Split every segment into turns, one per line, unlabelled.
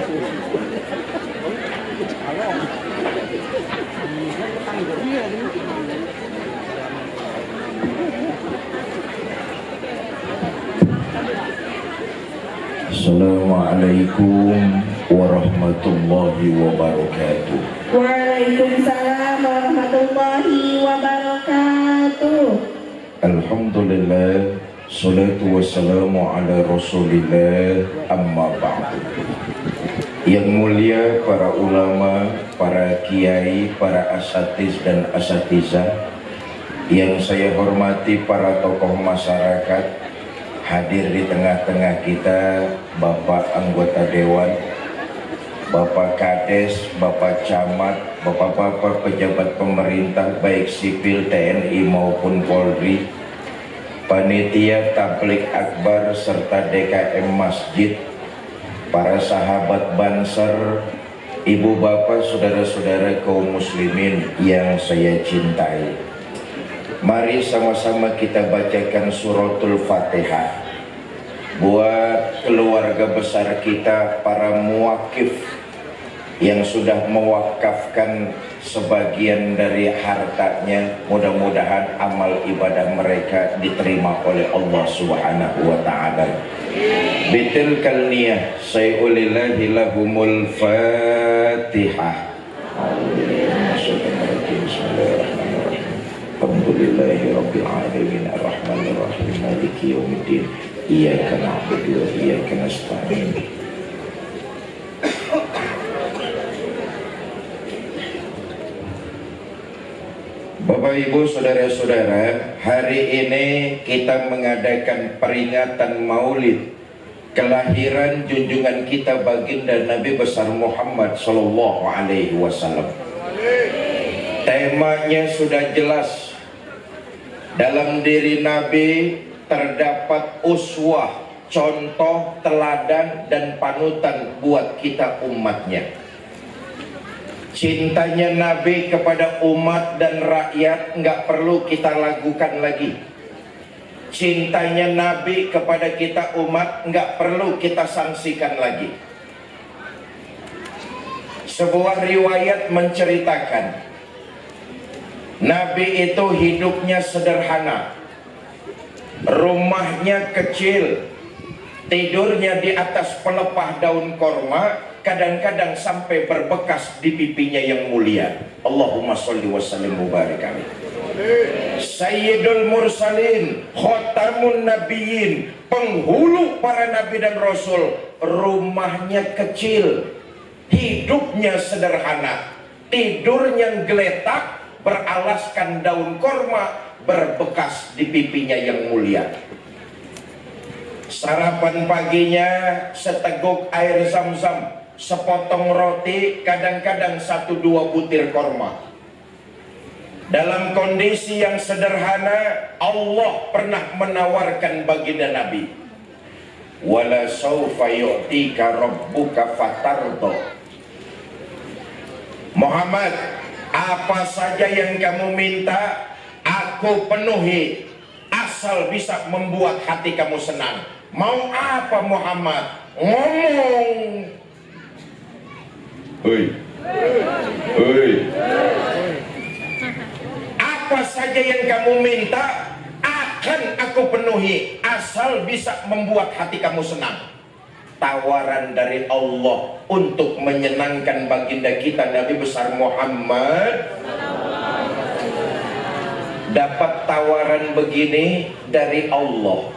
Assalamualaikum warahmatullahi wabarakatuh.
Waalaikumsalam warahmatullahi wabarakatuh.
Alhamdulillah, salatu wassalamu ala rasulillah, amma ba'du. Yang mulia para ulama, para kiai, para asatiz dan asatizah, yang saya hormati para tokoh masyarakat, hadir di tengah-tengah kita Bapak anggota Dewan, Bapak Kades, Bapak Camat, Bapak-bapak pejabat pemerintah baik sipil, TNI maupun Polri, panitia tabligh akbar serta DKM masjid, para sahabat Banser, ibu bapak, saudara-saudara kaum muslimin yang saya cintai. Mari sama-sama kita bacakan suratul Fatihah buat keluarga besar kita, para muwakif yang sudah mewakafkan sebagian dari hartanya. Mudah-mudahan amal ibadah mereka diterima oleh Allah Subhanahu wa taala. Bitilkal niyah sayulillahi lahumul Fatihah. Alhamdulillahi rabbil alamin arrahmanir rahim maliki yaumiddin iyyaka na'budu wa iyyaka nasta'in. Bapak Ibu saudara-saudara, hari ini kita mengadakan peringatan Maulid kelahiran junjungan kita baginda Nabi besar Muhammad sallallahu alaihi wasallam. Temanya sudah jelas. Dalam diri Nabi terdapat uswah, contoh, teladan, dan panutan buat kita umatnya. Cintanya Nabi kepada umat dan rakyat nggak perlu kita lakukan lagi. Cintanya Nabi kepada kita umat nggak perlu kita sanksikan lagi. Sebuah riwayat menceritakan Nabi itu hidupnya sederhana, rumahnya kecil, tidurnya di atas pelepah daun korma, kadang-kadang sampai berbekas di pipinya yang mulia. Allahumma sholli wa sallim mubarak alaihi. Sayyidul mursalin, khatamun nabiyyin, penghulu para nabi dan rasul, rumahnya kecil, hidupnya sederhana, tidurnya geletak, beralaskan daun korma, berbekas di pipinya yang mulia. Sarapan paginya seteguk air zam-zam, sepotong roti, kadang-kadang 1-2 butir korma. Dalam kondisi yang sederhana, Allah pernah menawarkan baginda Nabi, wala sawfa yu'tika rabbuka fatardo. Muhammad, apa saja yang kamu minta, aku penuhi, asal bisa membuat hati kamu senang. Mau apa Muhammad? Ngomong. Hei. Hei. Apa saja yang kamu minta, akan aku penuhi, asal bisa membuat hati kamu senang. Tawaran dari Allah untuk menyenangkan baginda kita Nabi besar Muhammad. Dapat tawaran begini dari Allah.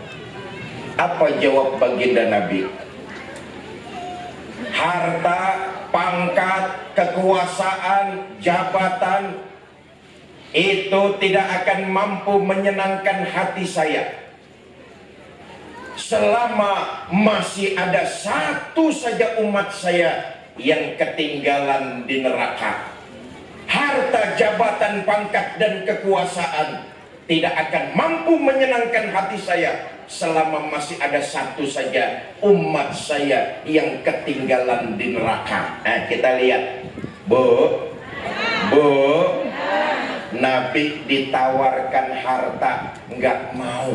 Apa jawab baginda Nabi? Harta, pangkat, kekuasaan, jabatan itu tidak akan mampu menyenangkan hati saya selama masih ada satu saja umat saya yang ketinggalan di neraka. Harta, jabatan, pangkat, dan kekuasaan tidak akan mampu menyenangkan hati saya selama masih ada satu saja umat saya yang ketinggalan di neraka. Nah, kita lihat, Bu, Nabi ditawarkan harta nggak mau.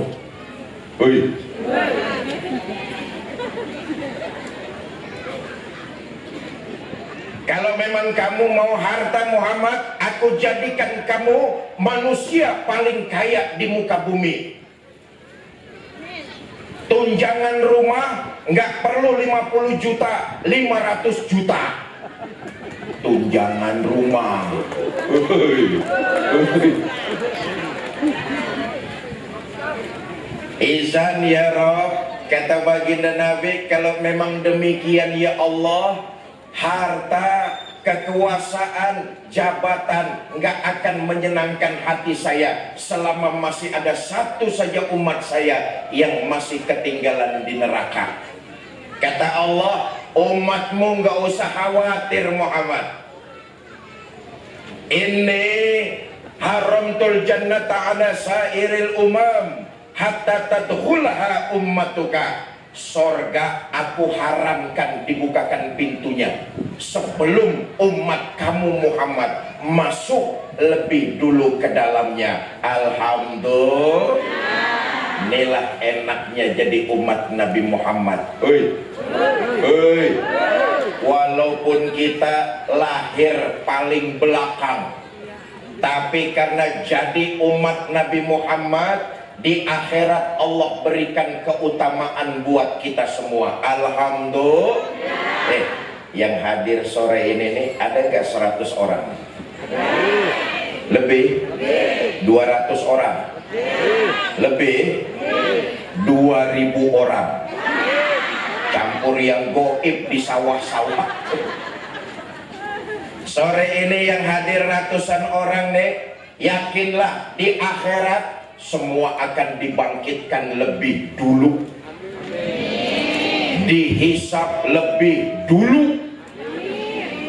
Kalau memang kamu mau harta Muhammad, aku jadikan kamu manusia paling kaya di muka bumi. Tunjangan rumah nggak perlu 50 juta, 500 juta. Tunjangan rumah. Izan ya Rob, kata baginda Nabi, kalau memang demikian ya Allah, harta, kekuasaan, jabatan nggak akan menyenangkan hati saya selama masih ada satu saja umat saya yang masih ketinggalan di neraka. Kata Allah, umatmu nggak usah khawatir Muhammad. Ini haramtul jannata ala sairil umam hatta tadkhulaha ummatuka. Sorga aku haramkan dibukakan pintunya sebelum umat kamu Muhammad masuk lebih dulu ke dalamnya. Alhamdulillah. Inilah enaknya jadi umat Nabi Muhammad. Walaupun kita lahir paling belakang, tapi karena jadi umat Nabi Muhammad, di akhirat Allah berikan keutamaan buat kita semua. Alhamdulillah. Yang hadir sore ini nih, ada nggak 100 orang? Lebih? 200 orang? Lebih? 2000 orang? Campur yang goib di sawah-sawah. Sore ini yang hadir ratusan orang nih, yakinlah di akhirat semua akan dibangkitkan lebih dulu, dihisab lebih dulu,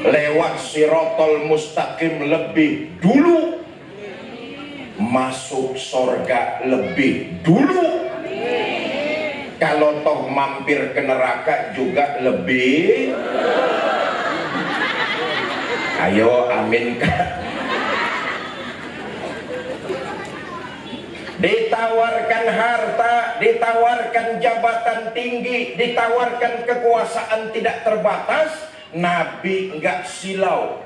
lewat sirotol mustaqim lebih dulu, masuk sorga lebih dulu. Kalau toh mampir ke neraka juga lebih. Ayo aminkan. Ditawarkan harta, ditawarkan jabatan tinggi, ditawarkan kekuasaan tidak terbatas, Nabi enggak silau.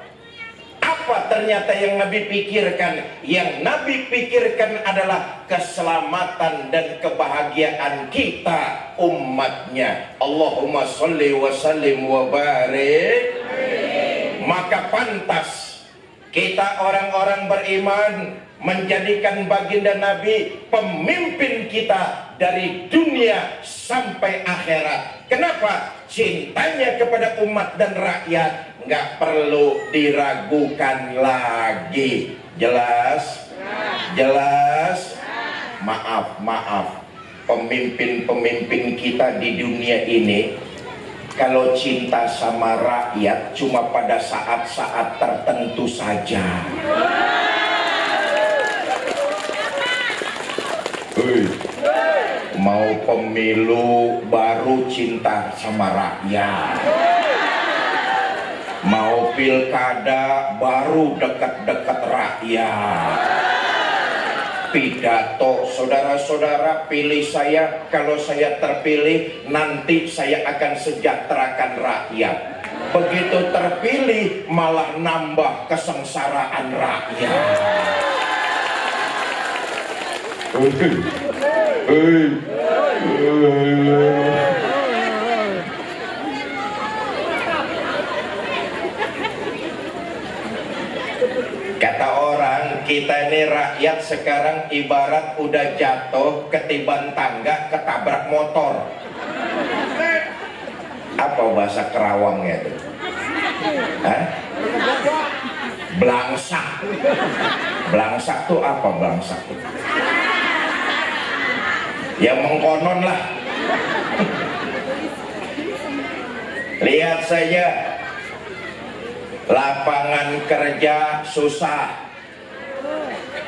Apa ternyata yang Nabi pikirkan? Yang Nabi pikirkan adalah keselamatan dan kebahagiaan kita umatnya. Allahumma sholli wa sallim wa barik. Maka pantas kita orang-orang beriman menjadikan baginda Nabi pemimpin kita dari dunia sampai akhirat. Kenapa? Cintanya kepada umat dan rakyat nggak perlu diragukan lagi. Jelas? Jelas? Maaf, pemimpin-pemimpin kita di dunia ini kalau cinta sama rakyat cuma pada saat-saat tertentu saja. Mau pemilu baru cinta sama rakyat, mau pilkada baru dekat-dekat rakyat. Pidato, saudara-saudara, pilih saya, kalau saya terpilih nanti saya akan sejahterakan rakyat. Begitu terpilih malah nambah kesengsaraan rakyat. Kata orang, kita ini rakyat sekarang ibarat udah jatuh ketiban tangga ketabrak motor. Apa bahasa Kerawangnya itu? Hah? Belangsak. Belangsak tuh apa belangsak tuh? Ya mengkonon lah. Lihat saja, lapangan kerja susah,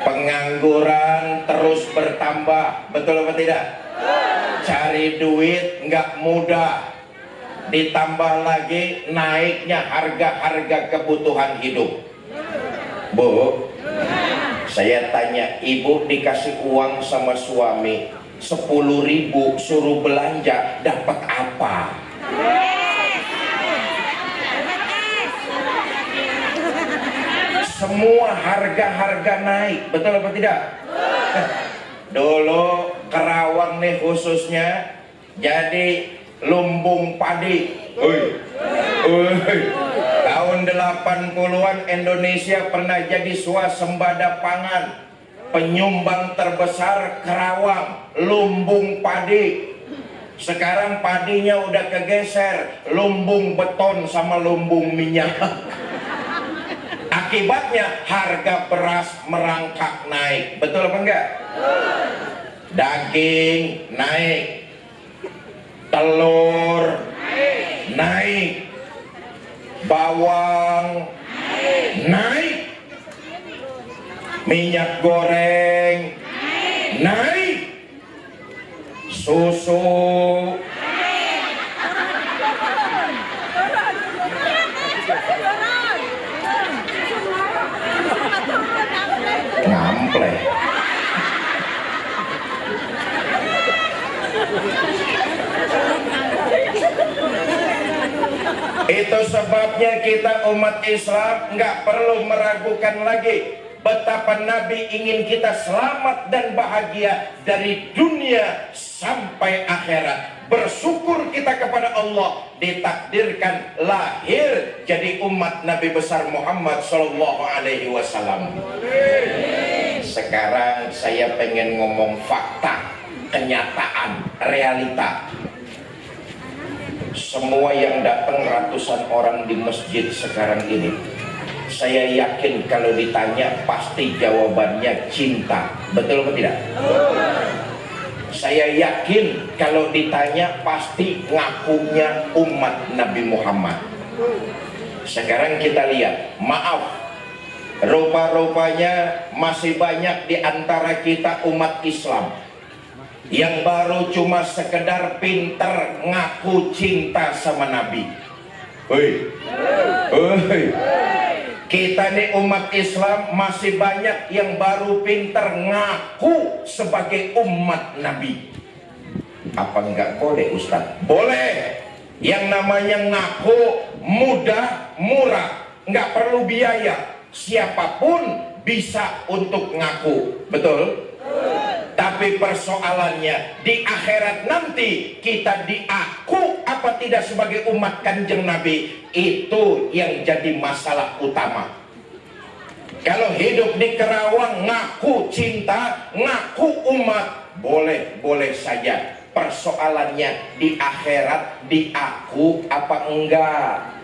pengangguran terus bertambah, betul apa tidak? Cari duit nggak mudah, ditambah lagi naiknya harga-harga kebutuhan hidup. Bu, saya tanya, ibu dikasih uang sama suami 10.000 suruh belanja, dapat apa? semua harga-harga naik, betul apa tidak? Dulu Kerawang nih khususnya jadi lumbung padi. Tahun 80-an Indonesia pernah jadi swasembada pangan. Penyumbang terbesar Kerawang, lumbung padi. Sekarang padinya udah kegeser, lumbung beton sama lumbung minyak. Akibatnya harga beras merangkak naik, betul apa enggak? Daging naik, telur naik, bawang naik, minyak goreng naik, susu ngampleh. Itu sebabnya kita umat Islam nggak perlu meragukan lagi betapa Nabi ingin kita selamat dan bahagia dari dunia sampai akhirat. Bersyukur kita kepada Allah ditakdirkan lahir jadi umat Nabi besar Muhammad Sallallahu Alaihi Wasallam. Sekarang saya pengen ngomong fakta, kenyataan, realita. Semua yang datang ratusan orang di masjid sekarang ini, saya yakin kalau ditanya pasti jawabannya cinta. Betul atau tidak? Saya yakin kalau ditanya pasti ngakunya umat Nabi Muhammad. Sekarang kita lihat, maaf, rupa-rupanya masih banyak di antara kita umat Islam yang baru cuma sekedar pinter ngaku cinta sama Nabi. Kita nih umat Islam masih banyak yang baru pinter ngaku sebagai umat Nabi. Apa enggak boleh Ustaz? Boleh. Yang namanya ngaku mudah, murah, nggak perlu biaya. Siapapun bisa untuk ngaku, betul? Tapi persoalannya di akhirat nanti kita diaku apa tidak sebagai umat Kanjeng Nabi, itu yang jadi masalah utama. Kalau hidup di Kerawang ngaku cinta, ngaku umat, boleh-boleh saja. Persoalannya di akhirat diaku apa enggak?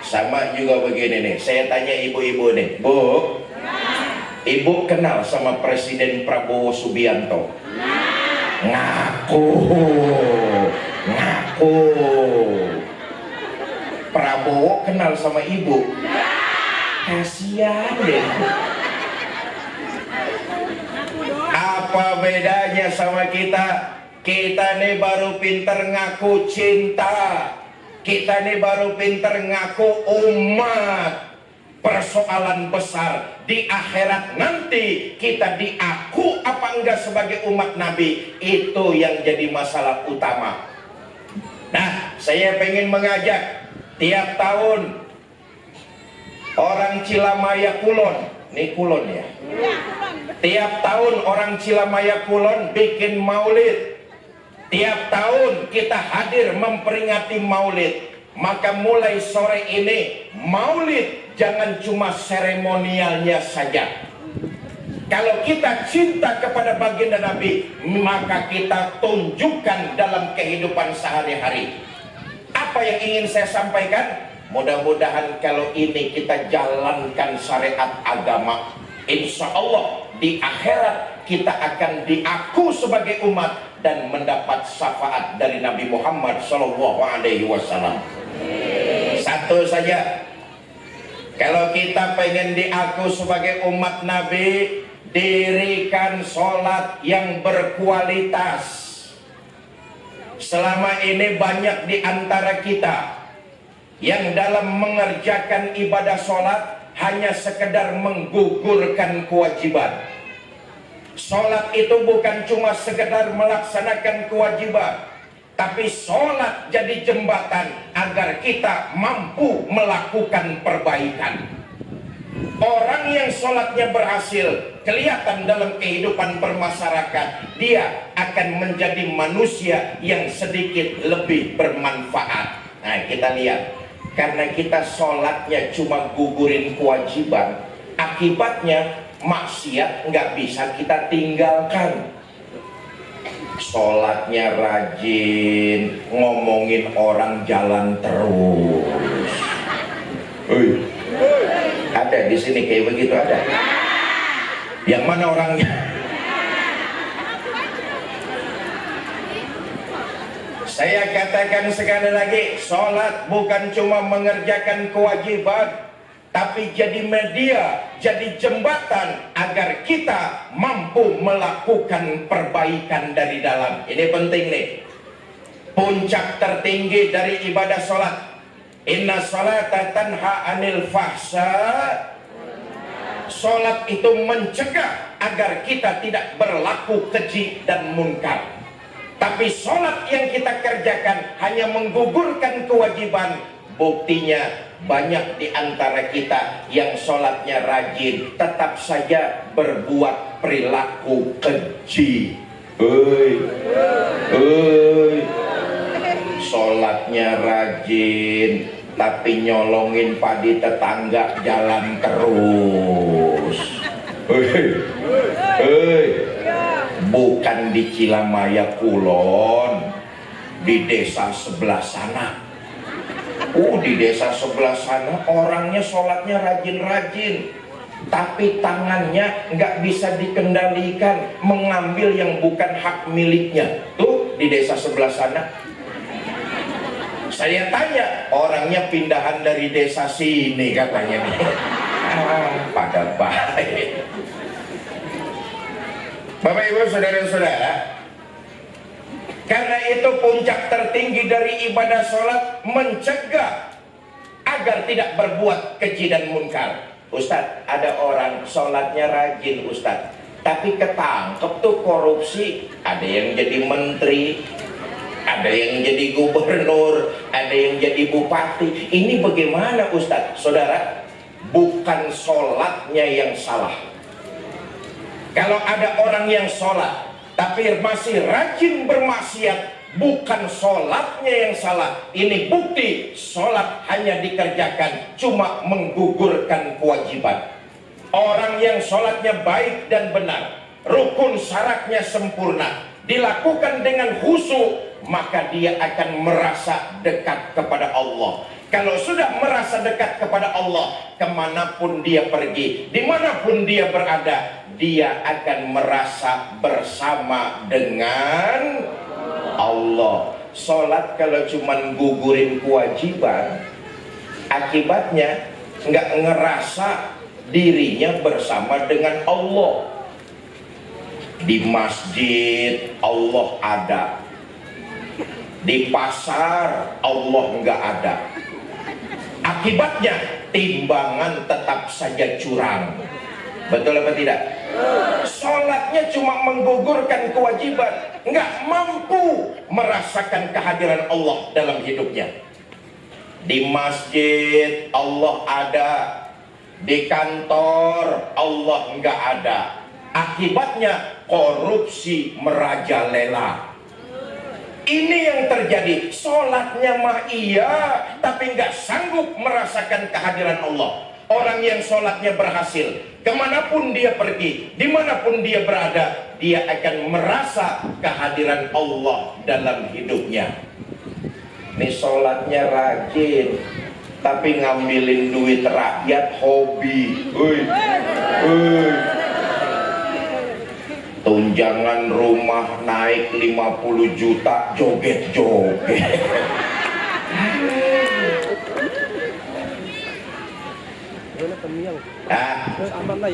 Sama juga begini nih, saya tanya ibu-ibu nih, Bu, Ibu kenal sama Presiden Prabowo Subianto? Ngaku. Prabowo kenal sama ibu? Kasihan deh. Apa bedanya sama kita? Kita nih baru pinter ngaku cinta, kita nih baru pinter ngaku umat. Persoalan besar di akhirat nanti kita diaku apa enggak sebagai umat Nabi, itu yang jadi masalah utama. Nah, saya pengen mengajak tiap tahun orang Cilamaya Kulon, ini Kulon ya, tiap tahun orang Cilamaya Kulon bikin maulid. Tiap tahun kita hadir memperingati maulid. Maka mulai sore ini maulid jangan cuma seremonialnya saja. Kalau kita cinta kepada baginda Nabi, maka kita tunjukkan dalam kehidupan sehari-hari. Apa yang ingin saya sampaikan? Mudah-mudahan kalau ini kita jalankan syariat agama, insya Allah di akhirat kita akan diaku sebagai umat dan mendapat syafaat dari Nabi Muhammad SAW. Satu saja, kalau kita pengen diaku sebagai umat Nabi, dirikan sholat yang berkualitas. Selama ini banyak di antara kita yang dalam mengerjakan ibadah sholat hanya sekedar menggugurkan kewajiban. Sholat itu bukan cuma sekedar melaksanakan kewajiban, tapi sholat jadi jembatan agar kita mampu melakukan perbaikan. Orang yang sholatnya berhasil, kelihatan dalam kehidupan bermasyarakat, dia akan menjadi manusia yang sedikit lebih bermanfaat. Nah, kita lihat, karena kita sholatnya cuma gugurin kewajiban, akibatnya maksiat nggak bisa kita tinggalkan. Sholatnya rajin, ngomongin orang jalan terus. Ada di sini kayak begitu, ada? Yang mana orangnya? Saya katakan sekali lagi, sholat bukan cuma mengerjakan kewajiban, tapi jadi media, jadi jembatan agar kita mampu melakukan perbaikan dari dalam. Ini penting nih. Puncak tertinggi dari ibadah sholat. Inna sholata tanha anil fahsya. Sholat itu mencegah agar kita tidak berlaku keji dan munkar. Tapi sholat yang kita kerjakan hanya menggugurkan kewajiban. Buktinya banyak di antara kita yang sholatnya rajin, tetap saja berbuat perilaku keji. Sholatnya rajin, tapi nyolongin padi tetangga jalan terus. Bukan di Cilamaya Kulon, di desa sebelah sana. Di desa sebelah sana orangnya sholatnya rajin-rajin, tapi tangannya nggak bisa dikendalikan, mengambil yang bukan hak miliknya. Tuh di desa sebelah sana. Saya tanya, orangnya pindahan dari desa sini katanya nih. Pada baik. Bapak Ibu saudara-saudara, karena itu puncak tertinggi dari ibadah sholat mencegah agar tidak berbuat keji dan munkar. Ustadz, ada orang sholatnya rajin Ustadz, tapi ketangkep tuh korupsi. Ada yang jadi menteri, ada yang jadi gubernur, ada yang jadi bupati. Ini bagaimana Ustadz? Saudara, bukan sholatnya yang salah. Kalau ada orang yang sholat tapi masih rajin bermaksiat, bukan sholatnya yang salah. Ini bukti sholat hanya dikerjakan cuma menggugurkan kewajiban. Orang yang sholatnya baik dan benar, rukun syaratnya sempurna, dilakukan dengan khusyuk, maka dia akan merasa dekat kepada Allah. Kalau sudah merasa dekat kepada Allah, kemanapun dia pergi, dimanapun dia berada, dia akan merasa bersama dengan Allah. Sholat kalau cuman gugurin kewajiban, akibatnya nggak ngerasa dirinya bersama dengan Allah. Di masjid Allah ada, di pasar Allah nggak ada. Akibatnya timbangan tetap saja curang. Betul apa tidak? Sholatnya cuma menggugurkan kewajiban, nggak mampu merasakan kehadiran Allah dalam hidupnya. Di masjid Allah ada, di kantor Allah nggak ada. Akibatnya korupsi merajalela. Ini yang terjadi. Sholatnya mah iya, tapi nggak sanggup merasakan kehadiran Allah. Orang yang sholatnya berhasil, kemanapun dia pergi, dimanapun dia berada, dia akan merasa kehadiran Allah dalam hidupnya. Ini sholatnya rajin, tapi ngambilin duit rakyat hobi. Tunjangan rumah naik 50 juta, joget-joget.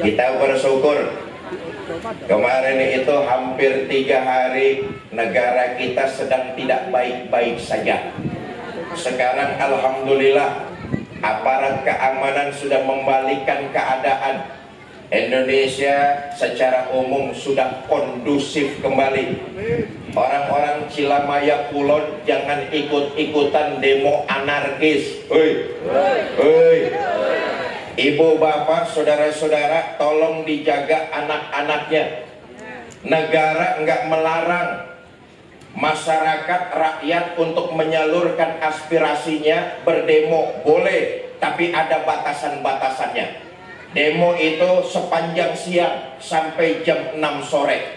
Kita bersyukur kemarin itu hampir 3 hari negara kita sedang tidak baik-baik saja. Sekarang alhamdulillah aparat keamanan sudah membalikkan keadaan. Indonesia secara umum sudah kondusif kembali. Orang-orang Cilamaya Kulon jangan ikut-ikutan demo anarkis. Hei, ibu bapak, saudara-saudara, tolong dijaga anak-anaknya. Negara enggak melarang masyarakat rakyat untuk menyalurkan aspirasinya, berdemo boleh, tapi ada batasan-batasannya. Demo itu sepanjang siang sampai jam 6 sore.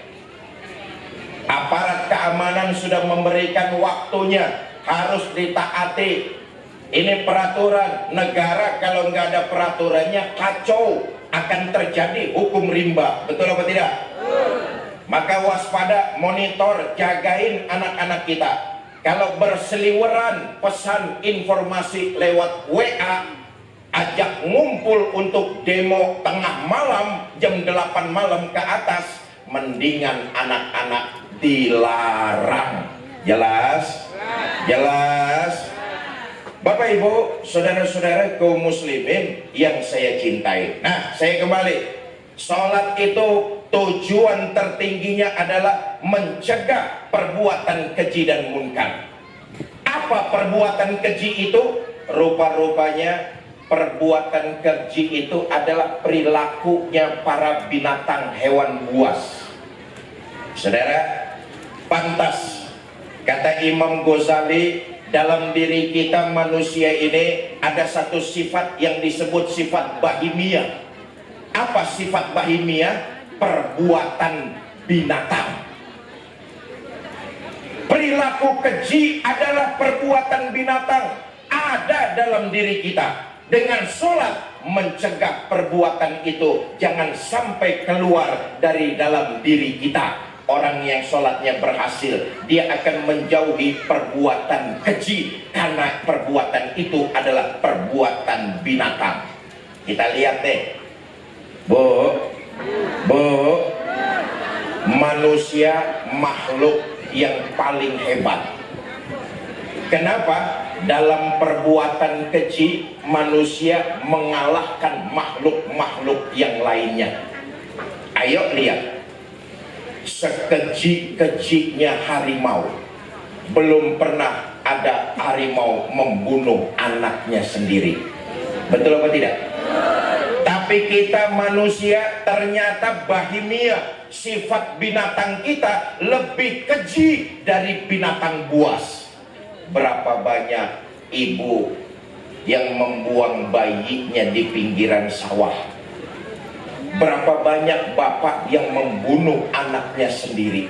Aparat keamanan sudah memberikan waktunya, harus ditaati. Ini peraturan negara, kalau nggak ada peraturannya kacau, akan terjadi hukum rimba. Betul apa tidak? Maka waspada, monitor, jagain anak-anak kita. Kalau berseliweran pesan informasi lewat WA, ajak ngumpul untuk demo tengah malam, jam 8 malam ke atas, mendingan anak-anak dilarang. Jelas? Jelas? Bapak Ibu, saudara-saudara kaum muslimin yang saya cintai. Nah, saya kembali. Sholat itu tujuan tertingginya adalah mencegah perbuatan keji dan munkar. Apa perbuatan keji itu? Rupa-rupanya perbuatan keji itu adalah perilakunya para binatang hewan buas. Saudara, pantas kata Imam Ghazali, dalam diri kita manusia ini ada satu sifat yang disebut sifat bahimiyah. Apa sifat bahimiyah? Perbuatan binatang. Perilaku keji adalah perbuatan binatang, ada dalam diri kita. Dengan sholat mencegah perbuatan itu jangan sampai keluar dari dalam diri kita. Orang yang sholatnya berhasil, dia akan menjauhi perbuatan keji, karena perbuatan itu adalah perbuatan binatang. Kita lihat deh, Bu, manusia makhluk yang paling hebat. Kenapa? Dalam perbuatan keji manusia mengalahkan makhluk-makhluk yang lainnya. Ayo lihat, sekeji-kejinya harimau, belum pernah ada harimau membunuh anaknya sendiri. Betul apa tidak? Tapi kita manusia ternyata bahimia, sifat binatang kita lebih keji dari binatang buas. Berapa banyak ibu yang membuang bayinya di pinggiran sawah? Berapa banyak bapak yang membunuh anaknya sendiri?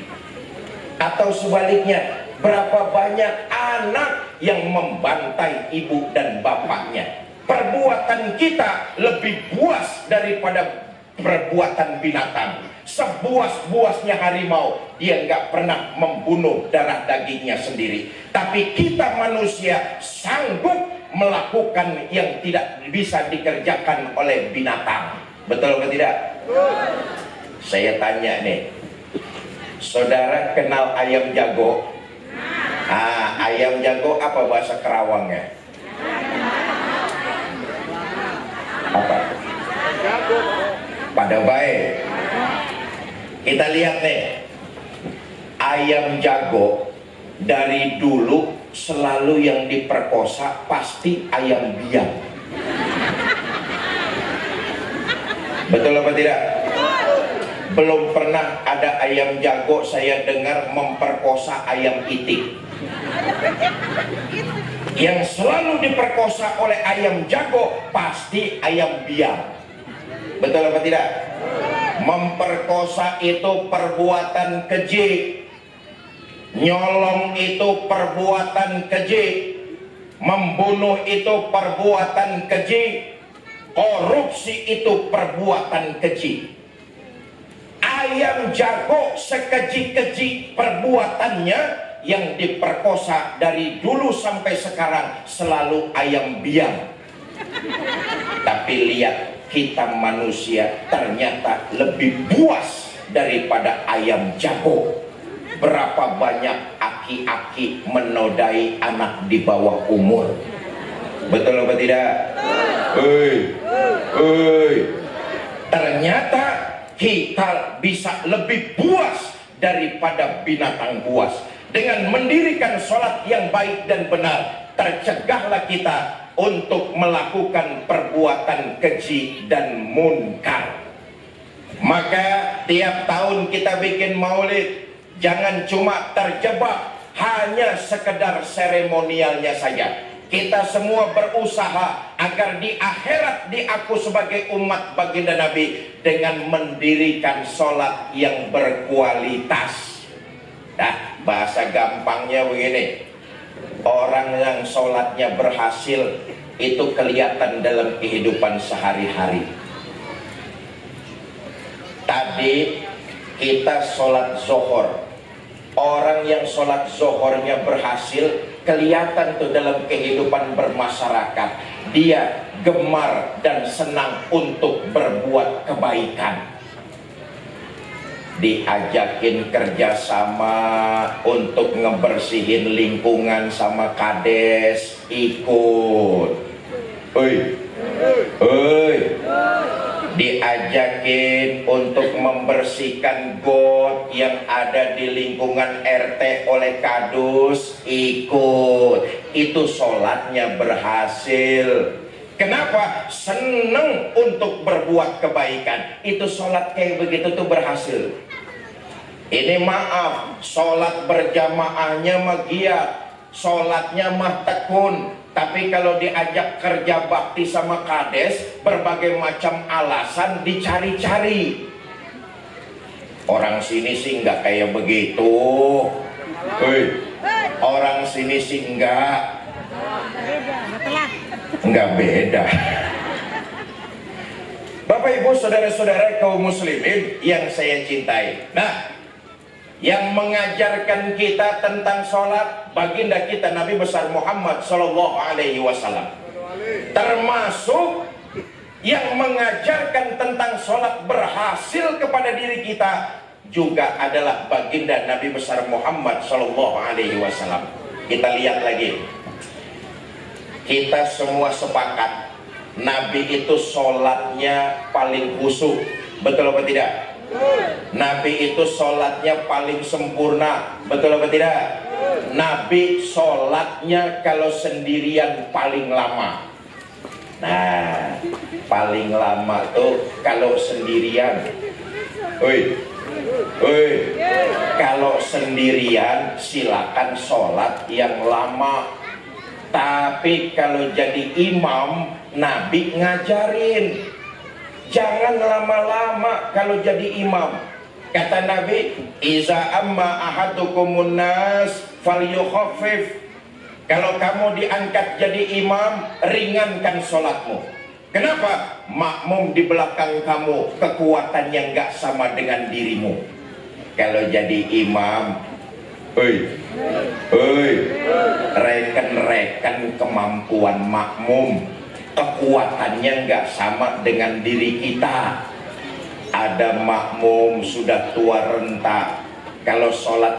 Atau sebaliknya, berapa banyak anak yang membantai ibu dan bapaknya? Perbuatan kita lebih buas daripada perbuatan binatang. Sebuas-buasnya harimau, dia nggak pernah membunuh darah dagingnya sendiri. Tapi kita manusia sanggup melakukan yang tidak bisa dikerjakan oleh binatang. Betul atau tidak? Saya tanya nih, saudara kenal ayam jago? Ayam jago apa bahasa Kerawangnya? Apa? Pada baik. Kita lihat nih, ayam jago dari dulu selalu yang diperkosa pasti ayam biang. Betul apa tidak? Belum pernah ada ayam jago saya dengar memperkosa ayam itik. Yang selalu diperkosa oleh ayam jago pasti ayam biang. Betul apa tidak? Memperkosa itu perbuatan keji, nyolong itu perbuatan keji, membunuh itu perbuatan keji, korupsi itu perbuatan keji. Ayam jago sekeji-keji perbuatannya, yang diperkosa dari dulu sampai sekarang selalu ayam biang. Tapi lihat, kita manusia ternyata lebih buas daripada ayam jago. Berapa banyak aki-aki menodai anak di bawah umur? Betul apa tidak? Ternyata kita bisa lebih puas daripada binatang buas. Dengan mendirikan sholat yang baik dan benar, tercegahlah kita untuk melakukan perbuatan keji dan munkar. Maka tiap tahun kita bikin maulid, jangan cuma terjebak hanya sekedar seremonialnya saja. Kita semua berusaha agar di akhirat diaku sebagai umat baginda Nabi dengan mendirikan sholat yang berkualitas. Nah, bahasa gampangnya begini, orang yang sholatnya berhasil itu kelihatan dalam kehidupan sehari-hari. Tadi kita sholat zuhur, orang yang sholat zuhurnya berhasil kelihatan tuh dalam kehidupan bermasyarakat. Dia gemar dan senang untuk berbuat kebaikan. Diajakin kerjasama untuk ngebersihin lingkungan sama kades, ikut. Diajakin untuk membersihkan got yang ada di lingkungan RT oleh kadus, ikut. Itu sholatnya berhasil. Kenapa? Seneng untuk berbuat kebaikan. Itu sholat kayak begitu tuh berhasil. Ini maaf, sholat berjamaahnya mah giat, sholatnya mah tekun. Tapi kalau diajak kerja bakti sama kades, berbagai macam alasan dicari-cari. Orang sini sih nggak kayak begitu. Orang sini sih nggak beda. Bapak Ibu saudara-saudara kaum muslimin yang saya cintai. Nah, yang mengajarkan kita tentang sholat baginda kita Nabi besar Muhammad Sallallahu Alaihi Wasallam, termasuk yang mengajarkan tentang sholat berhasil kepada diri kita juga adalah baginda Nabi besar Muhammad Sallallahu Alaihi Wasallam. Kita lihat lagi, kita semua sepakat Nabi itu sholatnya paling khusyuk, betul apa tidak? Nabi itu sholatnya paling sempurna, betul apa tidak? Nabi sholatnya kalau sendirian paling lama. Nah, paling lama tuh kalau sendirian. Kalau sendirian silakan sholat yang lama. Tapi kalau jadi imam, Nabi ngajarin jangan lama-lama kalau jadi imam. Kata Nabi, iza amma ahadukumun nas falyukhaffif. Kalau kamu diangkat jadi imam, ringankan sholatmu. Kenapa? Makmum di belakang kamu kekuatannya nggak sama dengan dirimu. Kalau jadi imam, reken-reken kemampuan makmum, kekuatannya nggak sama dengan diri kita. Ada makmum sudah tua renta, kalau sholat